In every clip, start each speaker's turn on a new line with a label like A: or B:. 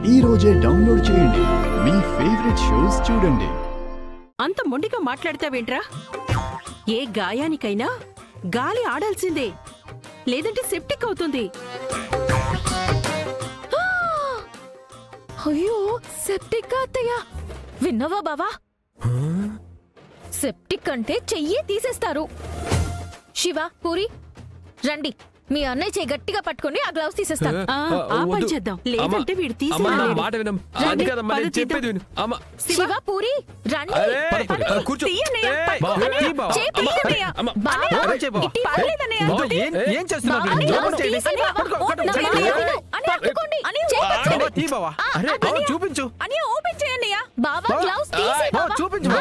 A: ఈ రోజే డౌన్లోడ్ చేయండి. మీ ఫేవరెట్ షోస్ చూడండి.
B: అంత మొండిగా మాట్లాడతావేంట్రా? ఏ గాయానికైనా గాలి ఆడాల్సిందే, లేదంటే సెప్టిక్ అవుతుంది.
C: అయ్యో సెప్టిక్ అత్తయ్య, విన్నవా బావా? సెప్టిక్ అంటే చెయ్యి తీసేస్తారు. శివ, పూరి రండి, మీ అన్నయ్య చెయ్యి గట్టిగా పట్టుకొని ఆ గ్లౌస్ తీసేస్తాను.
B: ఆ పని చేద్దాం, లేదంటే వీడు
C: శివ, పూరి రండి.
D: చూపించు.
C: బావా గ్లౌస్ చూపించు.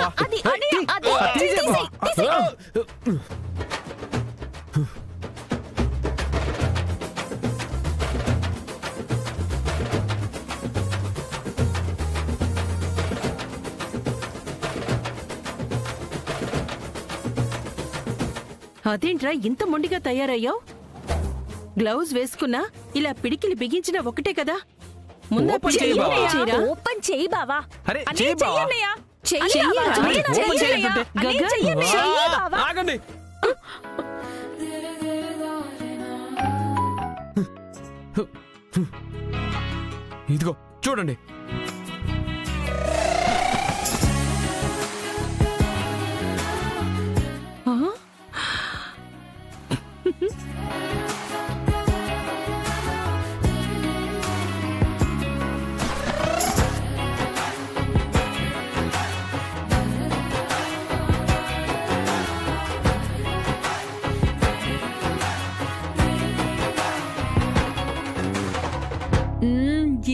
B: అదేంట్రా ఇంత మొండిగా తయారయ్యావు? గ్లౌజ్ వేసుకున్నా ఇలా పిడికిలి బిగించిన ఒకటే కదా.
C: ఓపెన్ చెయ్యి బావా.
D: ఇదిగో చూడండి.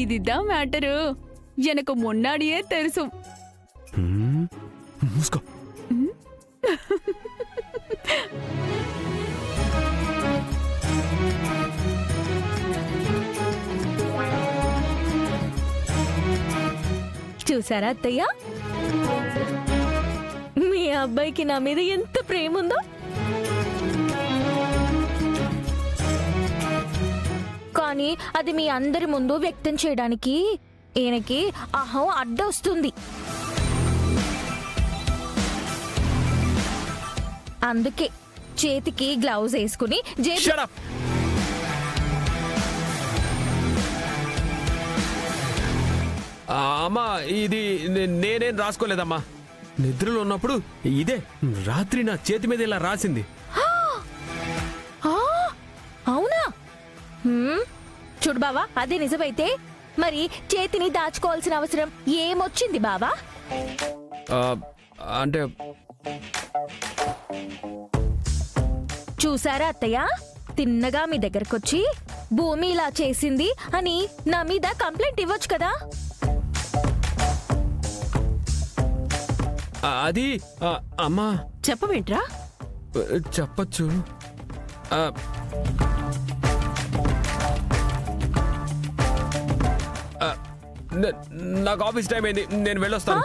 E: இதுதான் மேட்டரு. எனக்கு முன்னாடியே தெரியும்.
D: மூஸ்கோ.
C: చూసారా అత్తయ్య, మీ అబ్బాయికి నా మీద ఎంత ప్రేమ ఉందో. కానీ అది మీ అందరి ముందు వ్యక్తం చేయడానికి ఈయనకి అహం అడ్డొస్తుంది. అందుకే చేతికి గ్లౌజ్ వేసుకుని
D: అమ్మా, ఇది నేనేం రాసుకోలేదమ్మా. నిద్రలో ఉన్నప్పుడు ఇదే రాత్రి నా చేతి మీద ఇలా రాసింది.
C: అవునా? చూడు బావా, అదే నిజమైతే మరి చేతిని దాచుకోవాల్సిన అవసరం ఏమొచ్చింది బావా?
D: అంటే
C: చూసారా అత్తయ్య, తిన్నగా మీ దగ్గరకొచ్చి భూమి ఇలా చేసింది అని నా మీద కంప్లైంట్ ఇవ్వచ్చు కదా.
D: అది అమ్మా.
B: చెప్పవేంట్రా?
D: చెప్పచ్చు. నాకు ఆఫీస్ టైం అయింది, నేను వెళ్ళొస్తాను.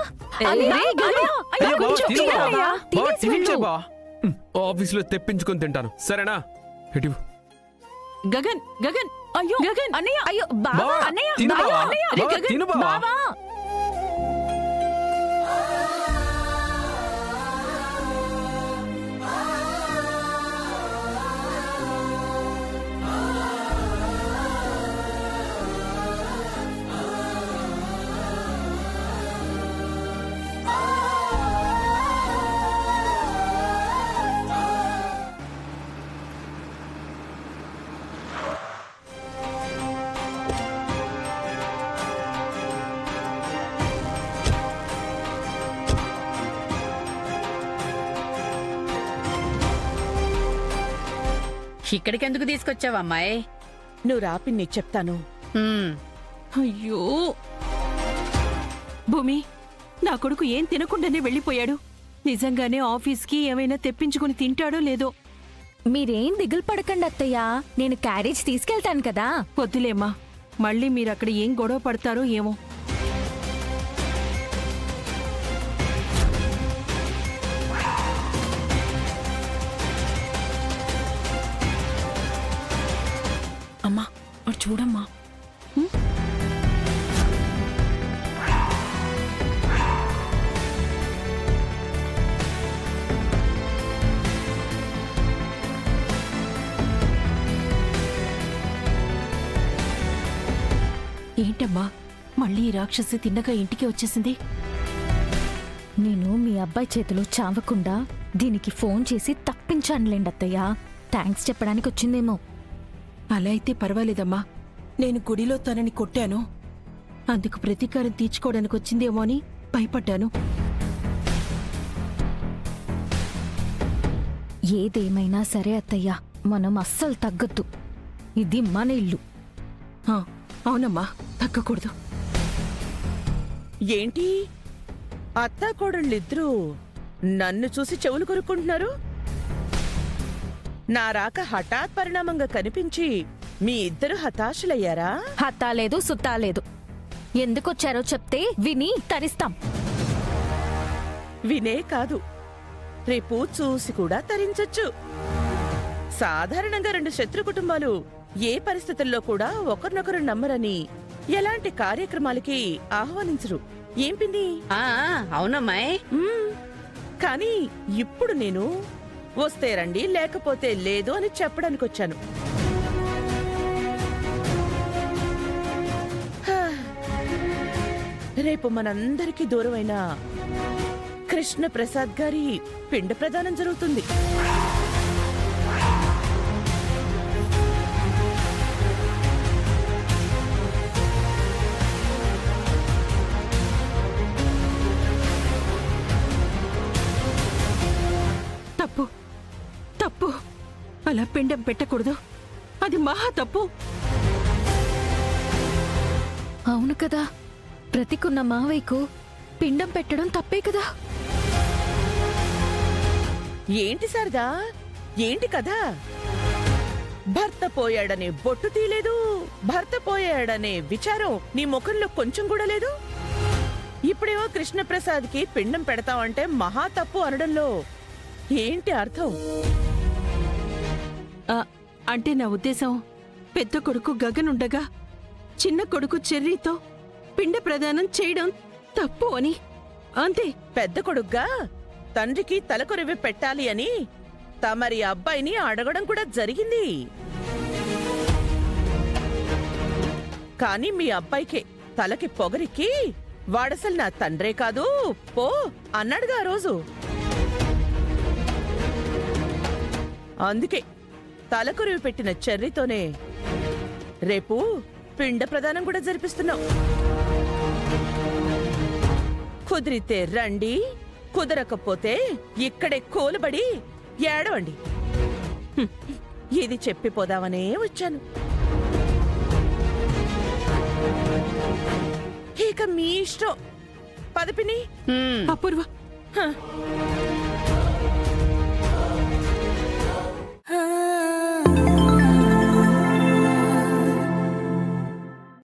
D: ఆఫీస్ లో తెప్పించుకొని తింటాను, సరేనా? ఇటు
B: గగన్, గగన్, అయ్యో గగన్,
E: అన్నయ్య,
C: అయ్యో బావా, అన్నయ్య,
D: తిను బావా.
F: ఇక్కడికెందుకు తీసుకొచ్చావమ్మాయి?
B: నువ్వు రాపి నీ చెప్తాను. అయ్యో భూమి, నా కొడుకు ఏం తినకుండానే వెళ్ళిపోయాడు. నిజంగానే ఆఫీస్కి ఏమైనా తెప్పించుకుని తింటాడో లేదో.
C: మీరేం దిగులు పడకండి అత్తయ్య, నేను క్యారేజ్ తీసుకెళ్తాను కదా.
B: వద్దులేమ్మా, మళ్ళీ మీరక్కడ ఏం గొడవ పడతారో ఏమో.
E: అమ్మా, చూడమ్మా.
B: ఏంటమ్మా మళ్ళీ ఈ రాక్షసి తిన్నగా ఇంటికి వచ్చేసింది?
C: నేను మీ అబ్బాయి చేతిలో చావకుండా దీనికి ఫోన్ చేసి తప్పించానులేండి అత్తయ్య. థ్యాంక్స్ చెప్పడానికి వచ్చిందేమో.
B: అలా అయితే పర్వాలేదమ్మా. నేను గుడిలో తనని కొట్టాను, అందుకు ప్రతీకారం తీర్చుకోవడానికి వచ్చిందేమో అని భయపడ్డాను.
C: ఏదేమైనా సరే అత్తయ్య, మనం అస్సలు తగ్గద్దు. ఇది మన ఇల్లు.
B: ఆ, అవునమ్మా, తగ్గకూడదు.
G: ఏంటి అత్తాకోడళ్ళిద్దరూ నన్ను చూసి చెవులు కొరుక్కుంటున్నారు? నా రాక హఠాత్ పరిణామంగా కనిపించి మీ ఇద్దరు హతాశులయ్యారా?
C: హత్తాలేదు సుత్తాలేదు. ఎందుకొచ్చారో చెప్తే విని తరిస్తాం.
G: వినే కాదు, రేపు చూసి కూడా తరించొచ్చు. సాధారణంగా రెండు శత్రు కుటుంబాలు ఏ పరిస్థితుల్లో కూడా ఒకరినొకరు నమ్మరని ఎలాంటి కార్యక్రమాలకి ఆహ్వానించరు. ఏం పిన్ని?
F: అవునమ్మాయి.
G: కానీ ఇప్పుడు నేను వస్తే రండి లేకపోతే లేదు అని చెప్పడానికి వచ్చాను. రేపు మనందరికీ దూరమైన కృష్ణ ప్రసాద్ గారి పిండ ప్రదానం జరుగుతుంది.
B: తప్పు తప్పు, అలా పిండం పెట్టకూడదు. అది మహా తప్పు.
C: అవును కదా, బ్రతికున్న మావయ్యకు పిండం పెట్టడం తప్పే కదా.
G: ఏంటి శారదా, ఏంటి కదా? భర్త పోయాడనే బొట్టు తీయలేదు, భర్త పోయాడనే విచారం నీ ముఖంలో కొంచెం కూడా లేదు. ఇప్పుడేమో కృష్ణప్రసాద్కి పిండం పెడతావంటే మహా తప్పు అనడంలో ఏంటి అర్థం?
B: అంటే నా ఉద్దేశం, పెద్ద కొడుకు గగనుండగా చిన్న కొడుకు చెర్రీతో పిండ ప్రదానం చేయడం తప్పు అని. అంతే.
G: పెద్ద కొడుగ్గా తండ్రికి తలకొరివి పెట్టాలి అని తమరి అబ్బాయిని అడగడం కూడా జరిగింది. కాని మీ అబ్బాయికే తలకి పొగరికి వాడసలు నా తండ్రే కాదు పో అన్నాడుగా ఆ రోజు. అందుకే తలకొరివి పెట్టిన చెర్రీతోనే రేపు పిండ ప్రదానం కూడా జరిపిస్తున్నాం. కుదిరితే రండి, కుదరకపోతే ఇక్కడే కోలుబడి ఏడవండి. ఇది చెప్పిపోదామనే వచ్చాను. ఇక మీ ఇష్టం. పదపిని
B: అపూర్వ,
G: హ.